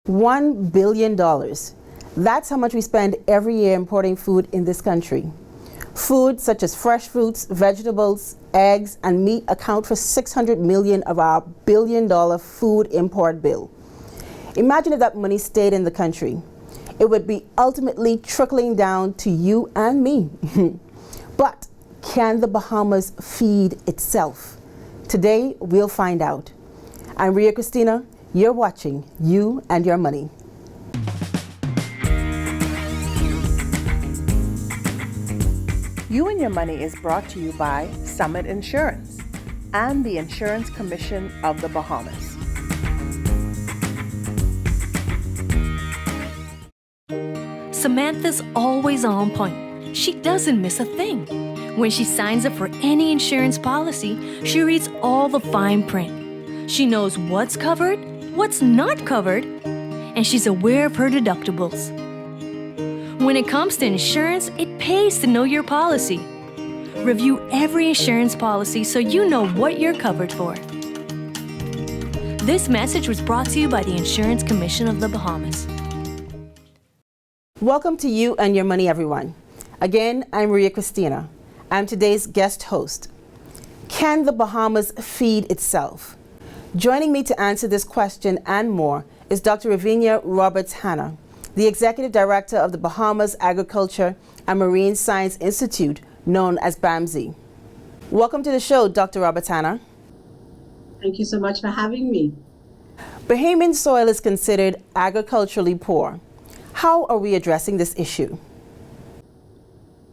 $1 billion. That's how much we spend every year importing food in this country. Food such as fresh fruits, vegetables, eggs, and meat account for $600 million of our billion-dollar food import bill. Imagine if that money stayed in the country. It would be ultimately trickling down to you and me. But can the Bahamas feed itself? Today, we'll find out. I'm Christina. You're watching You and Your Money. You and Your Money is brought to you by Summit Insurance and the Insurance Commission of the Bahamas. Samantha's always on point. She doesn't miss a thing. When she signs up for any insurance policy, she reads all the fine print. She knows what's covered, what's not covered, and she's aware of her deductibles. When it comes to insurance, it pays to know your policy. Review every insurance policy so you know what you're covered for. This message was brought to you by the Insurance Commission of the Bahamas. Welcome to You and Your Money, everyone. Again, I'm Christina. I'm today's guest host. Can the Bahamas feed itself? Joining me to answer this question and more is Dr. Raveenia Roberts-Hanna, the Executive Director of the Bahamas Agriculture and Marine Science Institute, known as BAMSI. Welcome to the show, Dr. Roberts-Hanna. Thank you so much for having me. Bahamian soil is considered agriculturally poor. How are we addressing this issue?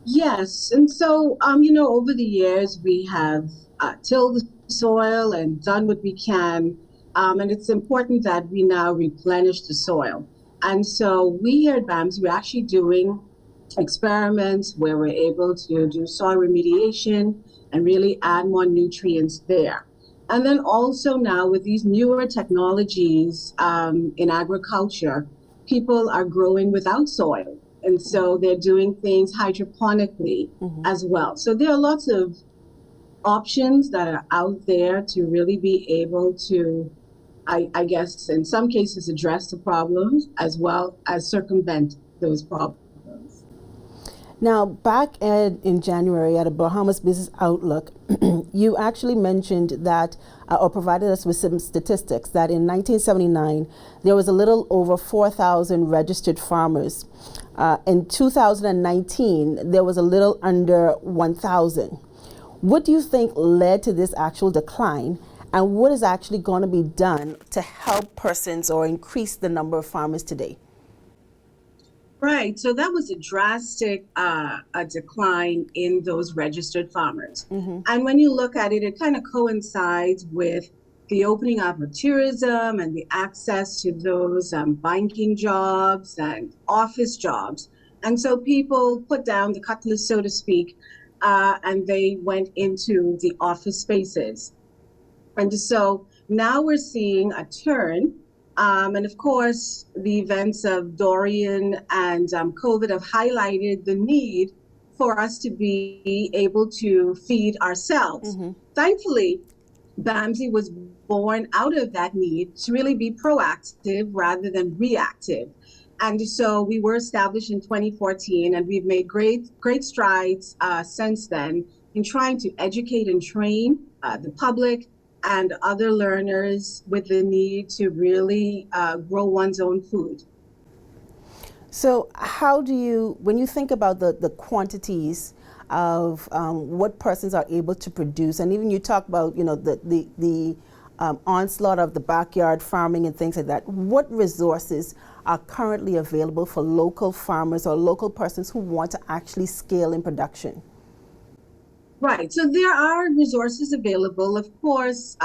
Yes, and so, over the years, we have tilled the soil and done what we can, and it's important that we now replenish the soil. And so we here at BAMSI, we're actually doing experiments where we're able to do soil remediation and really add more nutrients there. And then also now with these newer technologies in agriculture, people are growing without soil. And so they're doing things hydroponically as well. So there are lots of options that are out there to really be able to, I guess, in some cases, address the problems as well as circumvent those problems. Now, back in January at a Bahamas Business Outlook, you actually mentioned that, or provided us with some statistics, that in 1979, there was a little over 4,000 registered farmers. In 2019, there was a little under 1,000. What do you think led to this actual decline? And what is actually going to be done to help persons or increase the number of farmers today? Right, so that was a drastic decline in those registered farmers. And when you look at it, it kind of coincides with the opening up of tourism and the access to those banking jobs and office jobs. And so people put down the cutlass, so to speak, and they went into the office spaces. And so now we're seeing a turn. And of course, the events of Dorian and COVID have highlighted the need for us to be able to feed ourselves. Thankfully, BAMSI was born out of that need to really be proactive rather than reactive. And so we were established in 2014, and we've made great strides since then in trying to educate and train the public and other learners with the need to really grow one's own food. So how do you, when you think about the quantities of what persons are able to produce, and even you talk about, the onslaught of the backyard farming and things like that, what resources are currently available for local farmers or local persons who want to actually scale in production? Right, so there are resources available. Of course,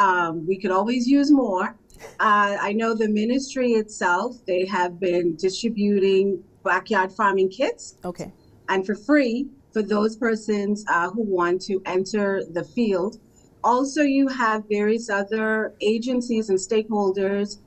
we could always use more. I know the ministry itself, they have been distributing backyard farming kits. Okay. And for free for those persons who want to enter the field. Also, you have various other agencies and stakeholders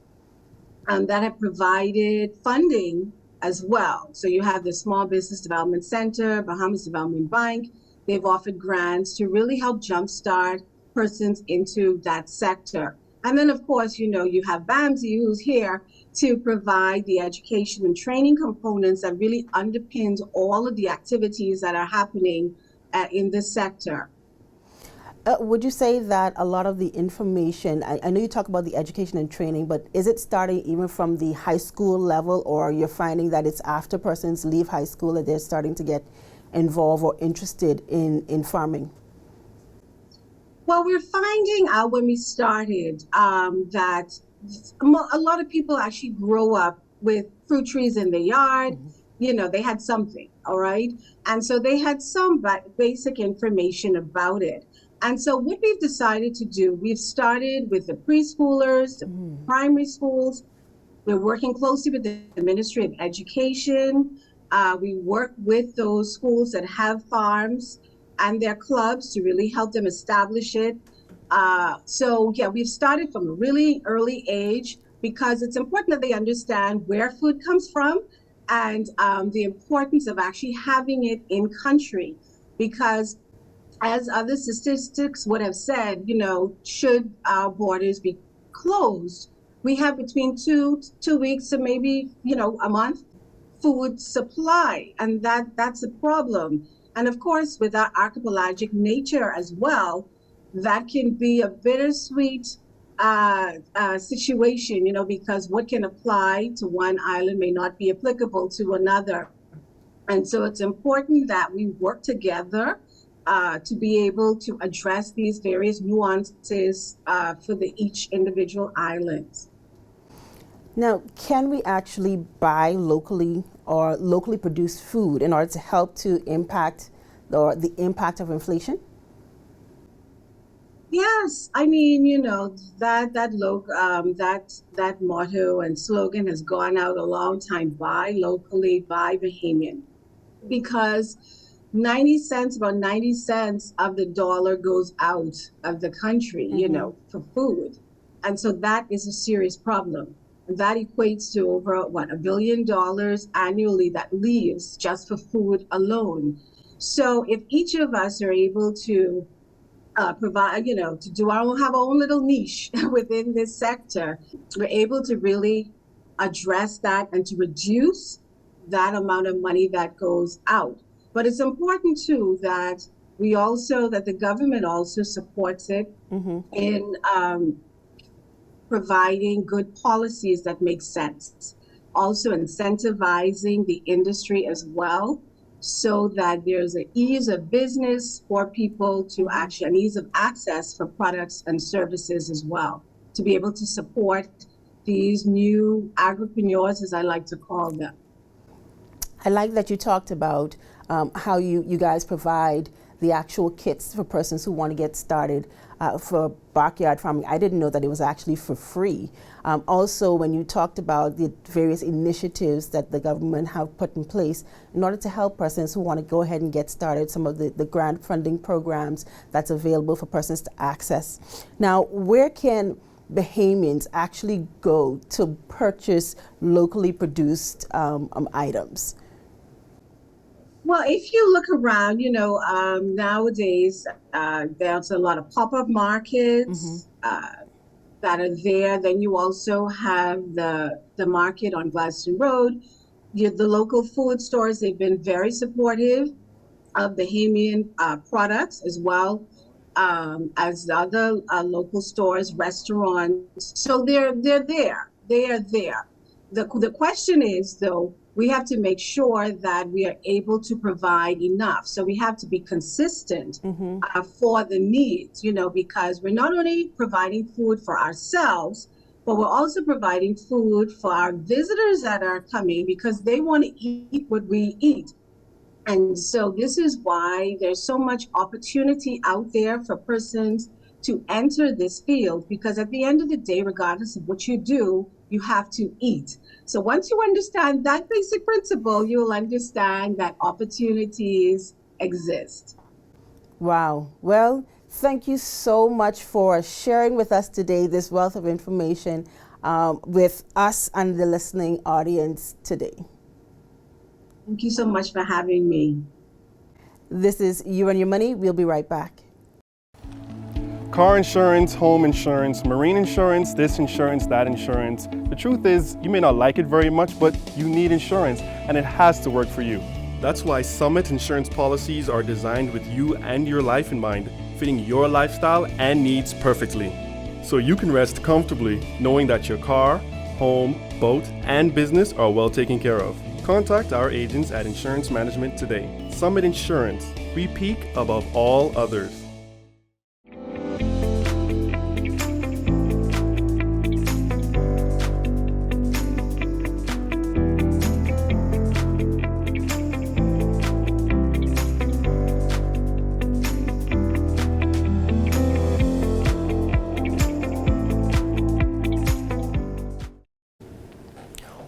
that have provided funding as well. So you have the Small Business Development Center, Bahamas Development Bank. They've offered grants to really help jumpstart persons into that sector. And then, of course, you have BAMSI, who's here to provide the education and training components that really underpins all of the activities that are happening in this sector. Would you say that a lot of the information, I know you talk about the education and training, but is it starting even from the high school level, or you're finding that it's after persons leave high school that they're starting to get involved or interested in farming? Well, we're finding out when we started that a lot of people actually grow up with fruit trees in their yard. They had something, all right? And so they had some basic information about it. And so what we've decided to do, we've started with the preschoolers, the primary schools. We're working closely with the Ministry of Education. We work with those schools that have farms and their clubs to really help them establish it. So yeah, we've started from a really early age because it's important that they understand where food comes from and the importance of actually having it in country. Because as other statistics would have said, should our borders be closed, we have between two weeks to maybe, a month food supply, and that's a problem. And of course, with our archipelagic nature as well, that can be a bittersweet situation, because what can apply to one island may not be applicable to another. And so it's important that we work together to be able to address these various nuances for each individual island. Now, can we actually buy locally or locally produced food in order to help to impact the impact of inflation? Yes, I mean, that motto and slogan has gone out a long time. Buy locally, buy Bahamian, because about 90 cents of the dollar goes out of the country, for food. And so that is a serious problem. That equates to over, $1 billion annually that leaves just for food alone. So if each of us are able to provide, to have our own little niche within this sector, we're able to really address that and to reduce that amount of money that goes out. But it's important too that the government also supports it in providing good policies that make sense. Also incentivizing the industry as well, so that there's an ease of business for people to actually, an ease of access for products and services as well, to be able to support these new agripreneurs, as I like to call them. I like that you talked about how you guys provide the actual kits for persons who want to get started for backyard farming. I didn't know that it was actually for free. Also, when you talked about the various initiatives that the government have put in place in order to help persons who want to go ahead and get started, some of the grant funding programs that's available for persons to access. Now, where can Bahamians actually go to purchase locally produced items? Well, if you look around, nowadays there's a lot of pop-up markets that are there. Then you also have the market on Gladstone Road. The local food stores, they've been very supportive of Bahamian products, as well as other local stores, restaurants. So they're there. They are there. The question is, though, we have to make sure that we are able to provide enough. So we have to be consistent for the needs, because we're not only providing food for ourselves, but we're also providing food for our visitors that are coming, because they want to eat what we eat. And so this is why there's so much opportunity out there for persons to enter this field, because at the end of the day, regardless of what you do, you have to eat. So once you understand that basic principle, you'll understand that opportunities exist. Wow. Well, thank you so much for sharing with us today this wealth of information with us and the listening audience today. Thank you so much for having me. This is You and Your Money. We'll be right back. Car insurance, home insurance, marine insurance, this insurance, that insurance. The truth is, you may not like it very much, but you need insurance, and it has to work for you. That's why Summit insurance policies are designed with you and your life in mind, fitting your lifestyle and needs perfectly. So you can rest comfortably knowing that your car, home, boat, and business are well taken care of. Contact our agents at Insurance Management today. Summit Insurance. We peak above all others.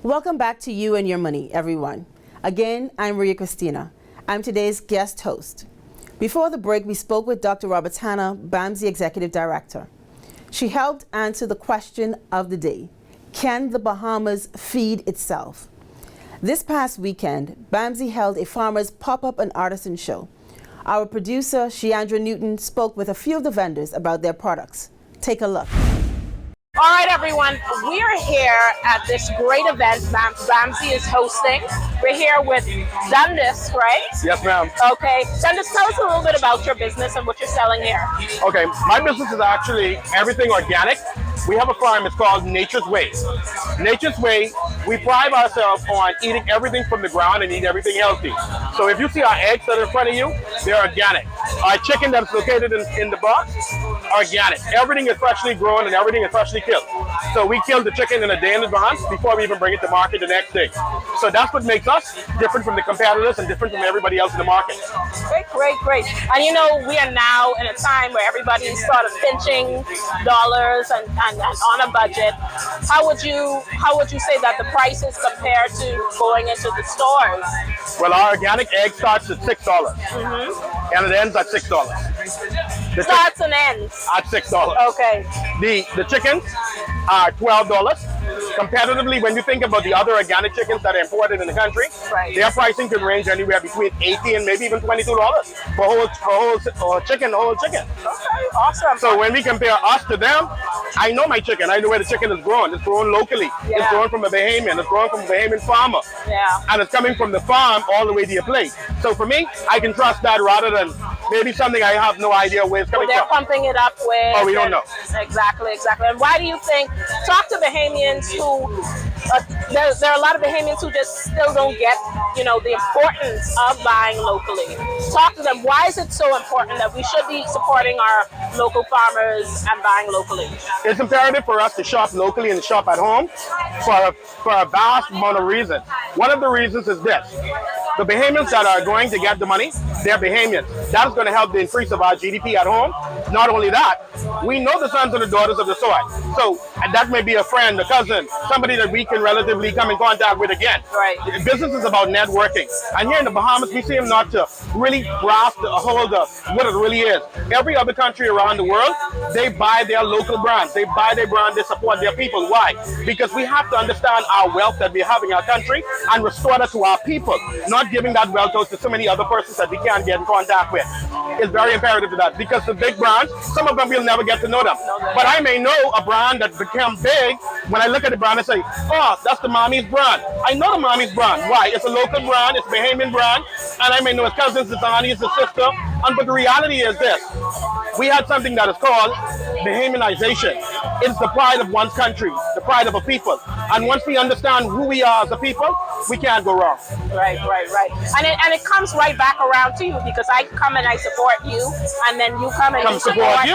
Welcome back to You and Your Money, everyone. Again, I'm Maria Christina. I'm today's guest host. Before the break, we spoke with Dr. Roberts-Hanna, BAMSI Executive Director. She helped answer the question of the day: can the Bahamas feed itself? This past weekend, BAMSI held a farmers pop-up and artisan show. Our producer, 𝗖𝗎𝗓 Newton, spoke with a few of the vendors about their products. Take a look. All right, everyone, we are here at this great event BAMSI is hosting. We're here with Dundas, right? Yes, ma'am. Okay, Dundas, tell us a little bit about your business and what you're selling here. Okay, my business is actually everything organic. We have a farm, it's called Nature's Way. Nature's Way, we pride ourselves on eating everything from the ground and eat everything healthy. So if you see our eggs that are in front of you, they're organic. Our chicken that's located in the box, organic. Everything is freshly grown and everything is freshly killed. So we kill the chicken in a day in advance before we even bring it to market the next day. So that's what makes us different from the competitors and different from everybody else in the market. Great, great, great. And you know, we are now in a time where everybody's sort of pinching dollars and on a budget. How would you say that the prices compare to going into the stores? Well, our organic egg starts at $6, and it ends at $6. Starts and ends at $6. Okay. The chickens are $12. Competitively, when you think about the other organic chickens that are imported in the country, their pricing could range anywhere between $18 and maybe even $22 for whole chicken. Okay, awesome. So when we compare us to them, I know my chicken. I know where the chicken is grown. It's grown locally. Yeah. It's grown from a Bahamian. It's grown from a Bahamian farmer. Yeah. And it's coming from the farm all the way to your plate. So for me, I can trust that rather than maybe something I have no idea where it's coming they're from. Pumping it up with. Oh, we don't know. Exactly. And why do you think? Talk to Bahamians who. There are a lot of Bahamians who just still don't get, the importance of buying locally. Talk to them. Why is it so important that we should be supporting our local farmers and buying locally? It's imperative for us to shop locally and shop at home for a vast amount of reasons. One of the reasons is this. The Bahamians that are going to get the money, they're Bahamians. That is going to help the increase of our GDP at home. Not only that, we know the sons and the daughters of the soil. So that may be a friend, a cousin, somebody that we can relatively come in contact with again. Right. Business is about networking. And here in the Bahamas, we seem not to really grasp a hold of what it really is. Every other country around the world, they buy their local brands. They buy their brand, they support their people. Why? Because we have to understand our wealth that we have in our country and restore that to our people. Not giving that wealth out to so many other persons that we can't get in contact with. It's very imperative to that, because the big brands, some of them we'll never get to know them. But I may know a brand that became big. When I look at the brand, I say, oh, that's the Mommy's brand. I know the Mommy's brand. Why? It's a local brand, it's a Bahamian brand, and I may know his cousins, his aunties, his sister. But the reality is this. We had something that is called Bahamianization. It's the pride of one's country, the pride of a people. And once we understand who we are as a people, we can't go wrong. Right. And it comes right back around to you, because I come and I support you, and then you come and you support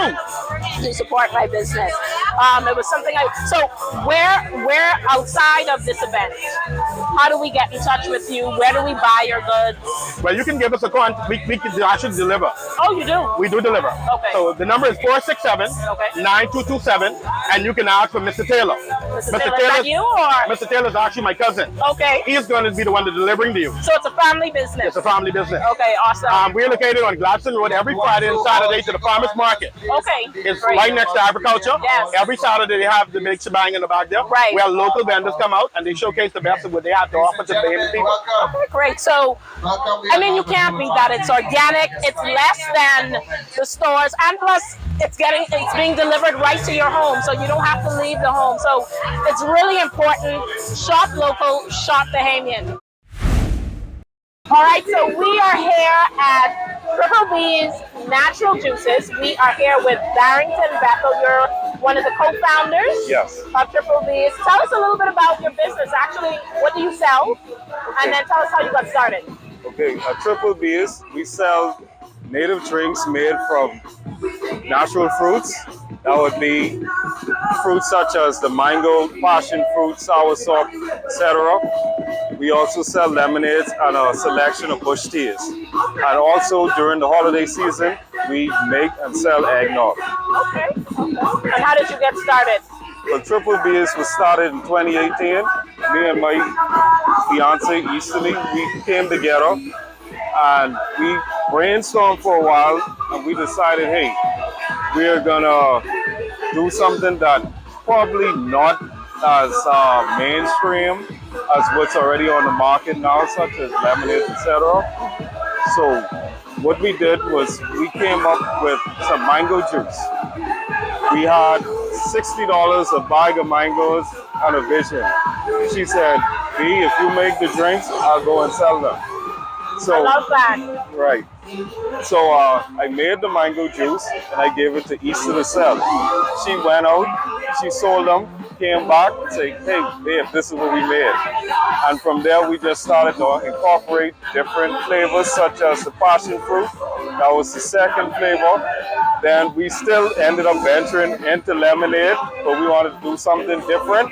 you support my business. It was something so where outside of this event, how do we get in touch with you? Where do we buy your goods? Well, you can give us a call. We can actually deliver. Oh, you do? We do deliver. Okay. So the number is 467-9227, and you can ask for Mr. Taylor. Mr. Taylor, is that you or? Mr. Taylor is actually my cousin. Okay. He is going to be the one that's delivering to you. So it's a family business. It's a family business. Okay, awesome. We're located on Gladstone Road every Friday and Saturday to the farmers market. Okay. It's great. right next to agriculture. Yes. Every Saturday they have the big shebang in the back there. Right. Where local vendors come out and they showcase the best of what they have to offer to the Bahamian people. Okay, great. So, I mean, you can't beat that. It's organic. It's less than the stores, and plus, it's being delivered right to your home, so you don't have to leave the home. So, it's really important. Shop local. Shop Bahamian. All right, so we are here at 𝗪𝗡𝗧𝗛's Natural Juices. We are here with Barrington Bethel. You're one of the co-founders Yes. of 𝗪𝗡𝗧𝗛. Tell us a little bit about your business. Actually, what do you sell? And then tell us how you got started. Okay, at 𝗪𝗡𝗧𝗛, we sell native drinks made from natural fruits. That would be fruits such as the mango, passion fruit, soursop, etc. We also sell lemonades and a selection of bush teas. And also during the holiday season, we make and sell eggnog. Okay. And how did you get started? But 𝗪𝗡𝗧𝗛 was started in 2018. Me and my fiance, 𝗖𝗢𝗡, we came together and we brainstormed for a while and we decided, hey, we're gonna do something that probably not as mainstream as what's already on the market now, such as lemonades, etc. So what we did was we came up with some mango juice. We had $60 a bag of mangoes and a vision. She said, B, if you make the drinks, I'll go and sell them. So, I love that. Right. So I made the mango juice and I gave it to 𝗖𝗢𝗡 to sell. She went out, she sold them, came back, said, hey, babe, this is what we made. And from there, we just started to incorporate different flavors, such as the passion fruit. That was the second flavor. Then we still ended up venturing into lemonade, but we wanted to do something different.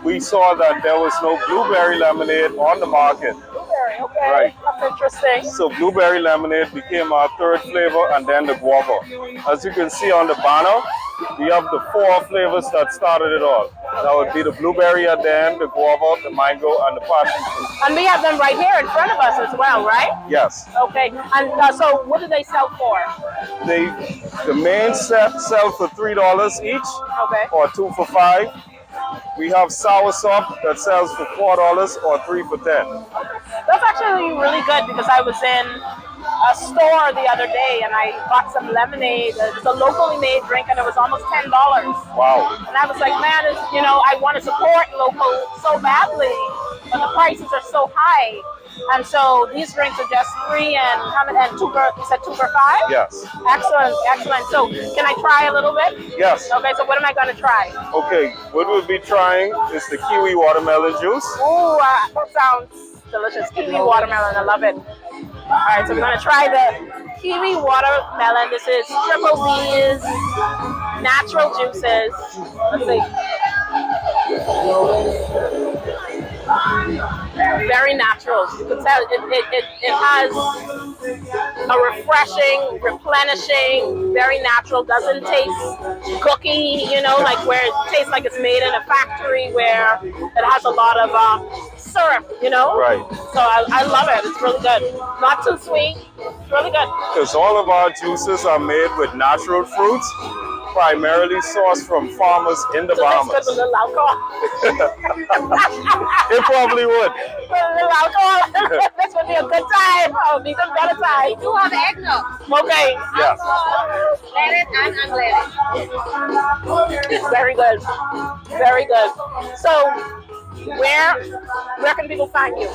We saw that there was no blueberry lemonade on the market. Blueberry, okay. Right. That's interesting. So blueberry lemonade became our third flavor, and then the guava. As you can see on the banner, we have the 4 flavors that started it all. That would be the blueberry at the end, the guava, the mango, and the passion fruit. And we have them right here in front of us as well, right? Yes. Okay. And so what do they sell for? The main set sell for $3 each, Okay. or 2 for $5. We have soursop that sells for $4 or 3 for $10. That's actually really good because I was in a store the other day and I bought some lemonade. It's a locally made drink and it was almost $10. Wow. And I was like, man, I want to support local so badly, but the prices are so high. And so these drinks are just free and 2 for, you said 2 for $5? Yes. Excellent, excellent. So can I try a little bit? Yes. Okay, so what am I going to try? Okay, what we'll be trying is the kiwi watermelon juice. Ooh, that sounds delicious. Kiwi watermelon, I love it. All right, so we're going to try the kiwi watermelon. This is 𝗪𝗡𝗧𝗛's Natural Juices. Let's see. Very natural. You can tell it has a refreshing, replenishing, very natural. Doesn't taste cookie, like where it tastes like it's made in a factory where it has a lot of syrup, Right. So I love it. It's really good. Not too sweet. It's really good. Because all of our juices are made with natural fruits, primarily sourced from farmers in the Bahamas. With a little alcohol. It probably would. With a little alcohol. This would be a good time. Oh, be a better time. We do have eggnog. Okay. Yes. Blended and unblended. Very good. Very good. So, where can people find you?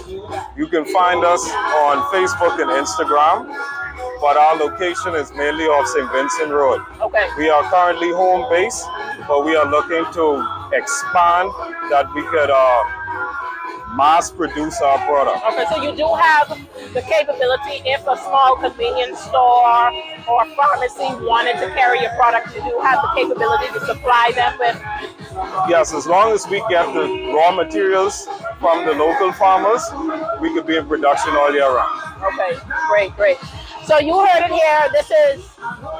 You can find us on Facebook and Instagram, but our location is mainly off St. Vincent Road. Okay. We are currently home based, but we are looking to expand that we could mass produce our product. Okay, so you do have the capability if a small convenience store or pharmacy wanted to carry your product, you do have the capability to supply them with. Yes, as long as we get the raw materials from the local farmers, we could be in production all year round. Okay, great, great. So you heard it here. This is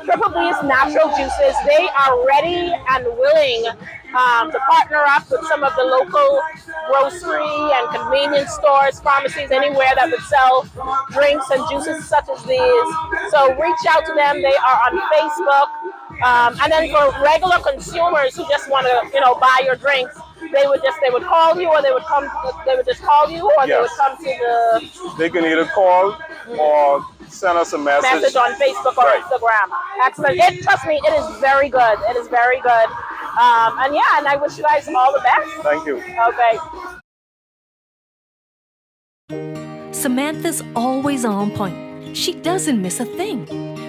𝗪𝗡𝗧𝗛's Natural Juices. They are ready and willing to partner up with some of the local grocery and convenience stores, pharmacies, anywhere that would sell drinks and juices such as these. So reach out to them. They are on Facebook. And then for regular consumers who just want to, buy your drinks, they would call you, or they would just call you, or they would come to the... They can either call or send us a message on Facebook or Instagram. Excellent. Trust me, it is very good. It is very good. And I wish you guys all the best. Thank you. Okay. Samantha's always on point. She doesn't miss a thing.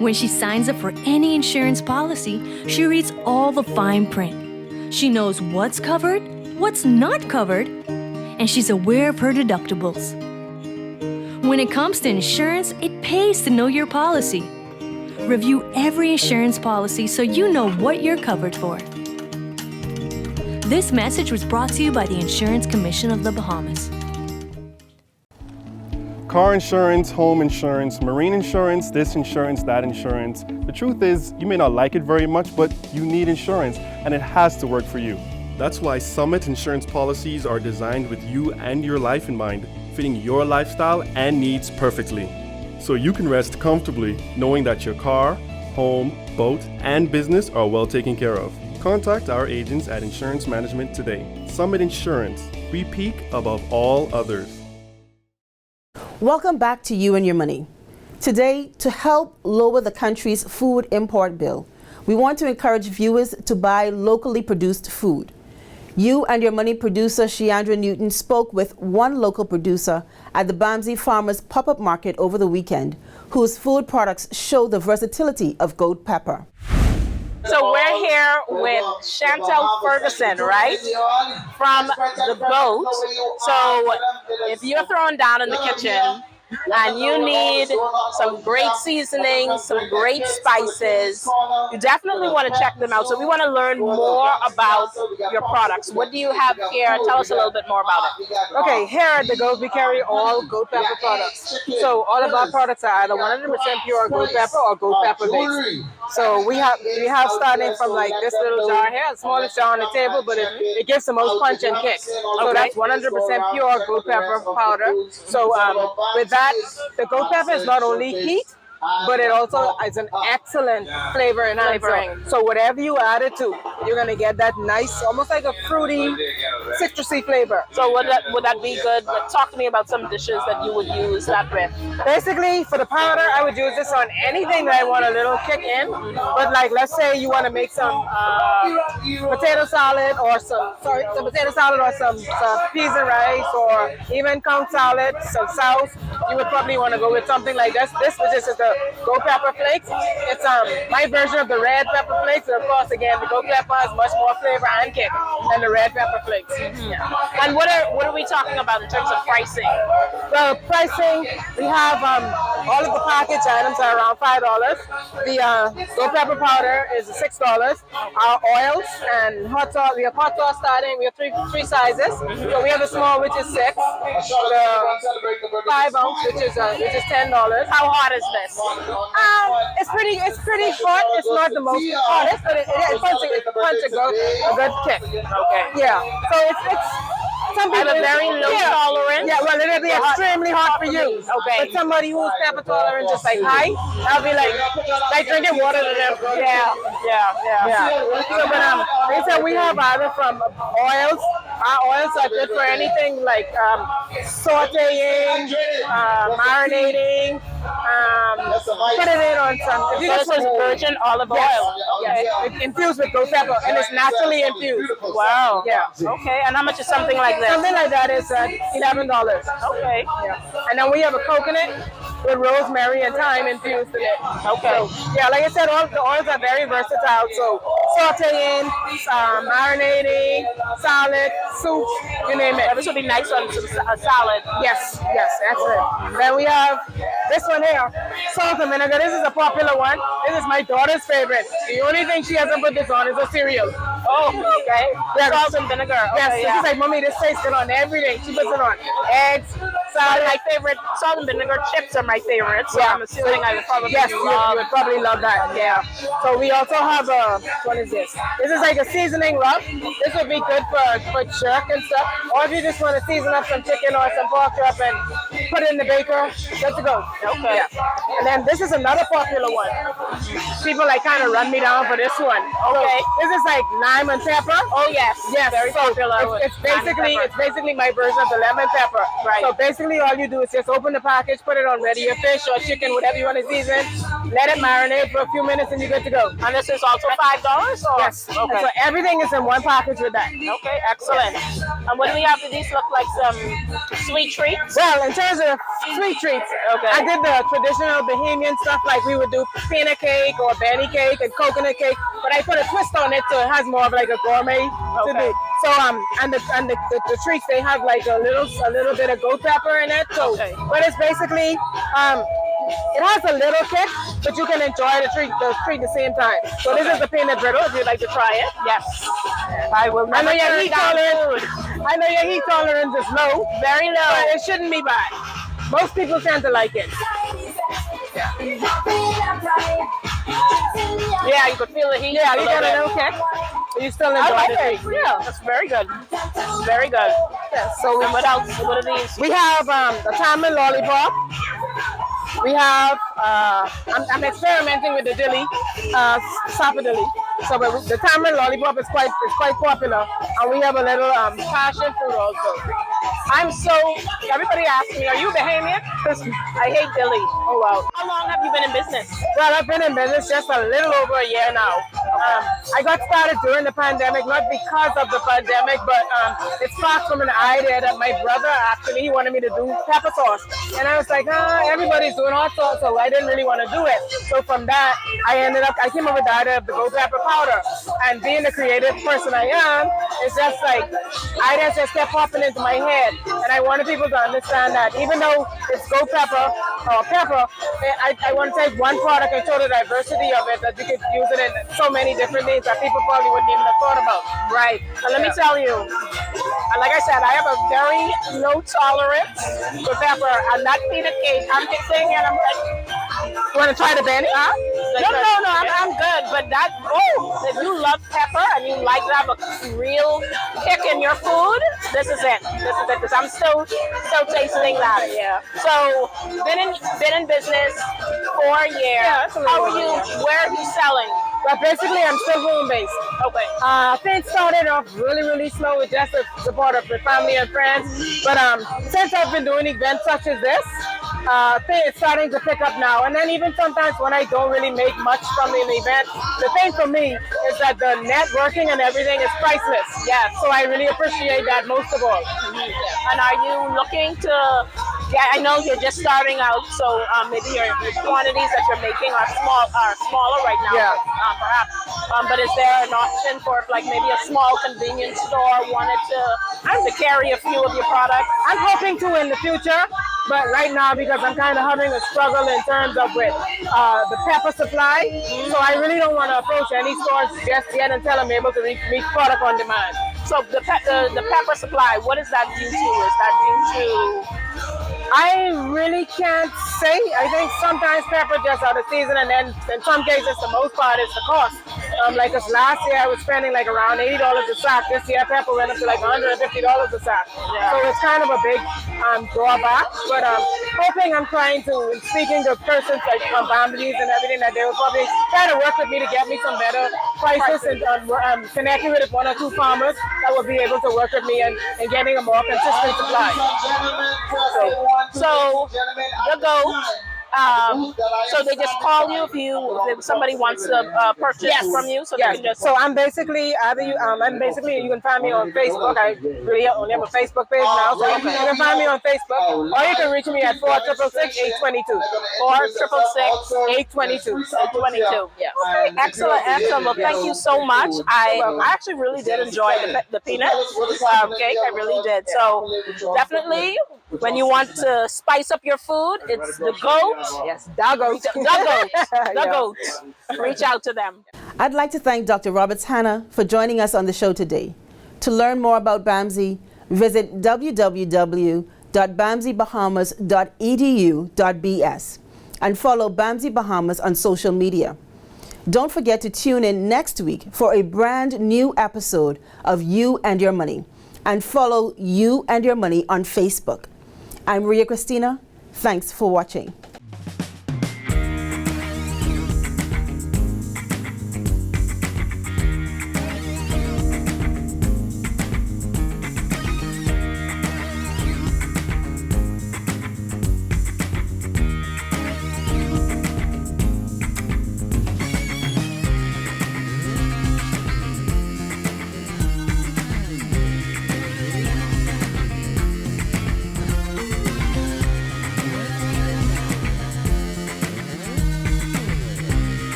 When she signs up for any insurance policy, she reads all the fine print. She knows what's covered, what's not covered, and she's aware of her deductibles. When it comes to insurance, it pays to know your policy. Review every insurance policy so you know what you're covered for. This message was brought to you by the Insurance Commission of the Bahamas. Car insurance, home insurance, marine insurance, this insurance, that insurance. The truth is, you may not like it very much, but you need insurance, and it has to work for you. That's why Summit insurance policies are designed with you and your life in mind, fitting your lifestyle and needs perfectly. So you can rest comfortably knowing that your car, home, boat, and business are well taken care of. Contact our agents at Insurance Management today. Summit Insurance. We peak above all others. Welcome back to You and Your Money. Today, to help lower the country's food import bill, we want to encourage viewers to buy locally produced food. You and Your Money producer Sheandra Newton spoke with one local producer at the BAMSI Farmers Pop-Up Market over the weekend, whose food products show the versatility of goat pepper. So we're here with 𝗘𝗘𝗧𝗪, right? From the goat. So if you're throwing down in the kitchen and you need some great seasonings, some great spices, you definitely want to check them out. So we want to learn more about your products. What do you have here? Tell us a little bit more about it. Okay, here at the goat, we carry all goat pepper products. So all of our products are either 100% pure goat pepper or goat pepper based. So we have starting from like this little jar here, the smallest jar on the table, but it gives the most punch and kick. So that's 100% pure goat pepper powder. So with that, the goat pepper is not only heat, but it also is an excellent flavor enhancer. So whatever you add it to, you're gonna get that nice, almost like a fruity, citrusy flavor. So would that be good? Talk to me about some dishes that you would use that with. Basically, for the powder, I would use this on anything that I want a little kick in. But like, let's say you want to make some potato salad or some peas and rice, or even conch salad, some sauce. You would probably want to go with something like this. This is the goat pepper flakes. It's my version of the red pepper flakes. And of course, again, the goat pepper has much more flavor and kick than the red pepper flakes. Yeah. And what are we talking about in terms of pricing? The pricing, we have all of the packaged items are around $5. The goat pepper powder is $6. Our oils and hot sauce, we have hot sauce starting. We have three sizes. So we have the small, which is $6. The 5 ounce, which is $10. How hot is this? It's pretty hot. It's not the most hottest, but it punches a good kick. Okay. Yeah. So it's some people have a very low tolerance. Yeah, well, it'll be extremely hot for you. Okay. But somebody who's pepper tolerant, just like high, that'll be like drinking water to them. Yeah. So, but like I said, we have either from oils. Our oils are good for anything like sauteing, marinating, put it in on some. This is virgin olive oil. Okay. It's infused with goat pepper, and it's naturally infused. Wow. Yeah. Okay. And how much is something like this? Something like that is $11. Okay. Yeah. And then we have a coconut with rosemary and thyme infused in it. Okay. So, yeah, like I said, all the oils are very versatile. So sauteing, marinating, salad, soup, you name it. This would be nice on a salad. Yes, excellent. Then we have this one here, salt and vinegar. This is a popular one. This is my daughter's favorite. The only thing she hasn't put this on is a cereal. Oh, okay. Yeah, salt and vinegar. Okay, yes, she's like, Mommy, this tastes good on everything. She puts it on eggs, My favorite salt and vinegar chips are my favorite, so I'm assuming I would probably you would probably love that. Yeah. So we also have what is this? This is like a seasoning rub. This would be good for jerk and stuff. Or if you just want to season up some chicken or some pork chop and put it in the baker, good to go. Okay. Yeah. And then this is another popular one. People like kind of run me down for this one. Okay. So this is like lime and pepper. Oh yes. Yes. Very popular. It's basically my version of the lemon pepper. Right. So basically all you do is just open the package, put it on ready, your fish or chicken, whatever you want to season, let it marinate for a few minutes and you're good to go. And this is also $5 or? Yes. Okay. So everything is in one package with that. Okay, excellent. And what do we have? Do these look like some sweet treats? Well, in terms of sweet treats, I did the traditional Bahamian stuff like we would do peanut cake or benny cake and coconut cake, but I put a twist on it so it has more of like a gourmet to do. So and the treats, they have like a little bit of goat pepper in it. So but it's basically it has a little kick, but you can enjoy the treat at the same time. So this is the peanut brittle if you'd like to try it. Yes. I will never turn down food. I know your heat tolerance is low. Very low. But it shouldn't be bad. Most people tend to like it. Yeah, you could feel the heat. Yeah, you got a little kick. You still enjoy it. Yeah, that's very good. Very good. Yeah, so what else? What are these? We have the tamarind lollipop. We have I'm experimenting with the dilly, sapodilly. So the tamarind lollipop is quite popular, and we have a little passion fruit also. Everybody asks me, are you Bahamian? I hate dilly. Oh wow. How long have you been in business? Well, I've been in business just a little over a year now. I got started during the pandemic, not because of the pandemic, but it sparked from an idea that my brother actually, he wanted me to do pepper sauce. And I was like, everybody's doing hot sauce, so I didn't really want to do it. So from that, I came up with the idea of the goat pepper powder. And being the creative person I am, it's just like, ideas just kept popping into my head. And I wanted people to understand that even though it's goat pepper or pepper, I want to take one product and show the diversity of it, that you could use it in so many different things that people probably wouldn't even have thought about. Right. And let me tell you, like I said, I have a very low tolerance for pepper. And that peanut cake, I'm thinking, and I'm like, you want to try the Benny? Huh? No, I'm good. But if you love pepper and you like to have a real kick in your food, this is it. Because I'm still tasting that. Yeah. So, been in business for a year. Yeah, where are you selling? But basically, I'm still home-based. Okay. Things started off really slow with just the support of the family and friends. But since I've been doing events such as this, it's starting to pick up now. And then even sometimes when I don't really make much from an event, the thing for me is that the networking and everything is priceless. Yeah. So I really appreciate that most of all. And are you looking to, I know you're just starting out, so maybe your quantities that you're making are smaller right now. Yeah. Perhaps. But is there an option for like maybe a small convenience store wanted to carry a few of your products? I'm hoping to in the future, but right now because I'm kind of having a struggle in terms of with the pepper supply, so I really don't want to approach any stores just yet until I'm able to meet product on demand. So the pepper supply, what is that due to? Is that due to? I really can't say. I think sometimes pepper just out of season, and then in some cases, the most part is the cost. Like this last year, I was spending like around $80 a sack. This year, pepper went up to like $150 a sack. Yeah. So it's kind of a big drawback. But hoping, I'm trying to, speaking to persons like BAMSI and everything, that they will probably try to work with me to get me some better prices and connect me with one or two farmers that will be able to work with me and getting a more consistent supply. So the goat. So they just call you if somebody wants to purchase from you. So they can just. So I'm basically you can find me on Facebook. I really only have a Facebook page now, so you can find me on Facebook, or you can reach me at 466-822. 466-822. Yeah. Okay. Excellent. Well, thank you so much. I actually really did enjoy the peanut cake. I really did. So definitely, when you want to spice up your food, it's the goat. Yes, the goat. The goat. Reach out to them. I'd like to thank Dr. Roberts-Hanna for joining us on the show today. To learn more about BAMSI, visit www.bamsi.org. www.bamsibahamas.edu.bs and follow BAMSI Bahamas on social media. Don't forget to tune in next week for a brand new episode of You and Your Money, and follow You and Your Money on Facebook. I'm Christina. Thanks for watching.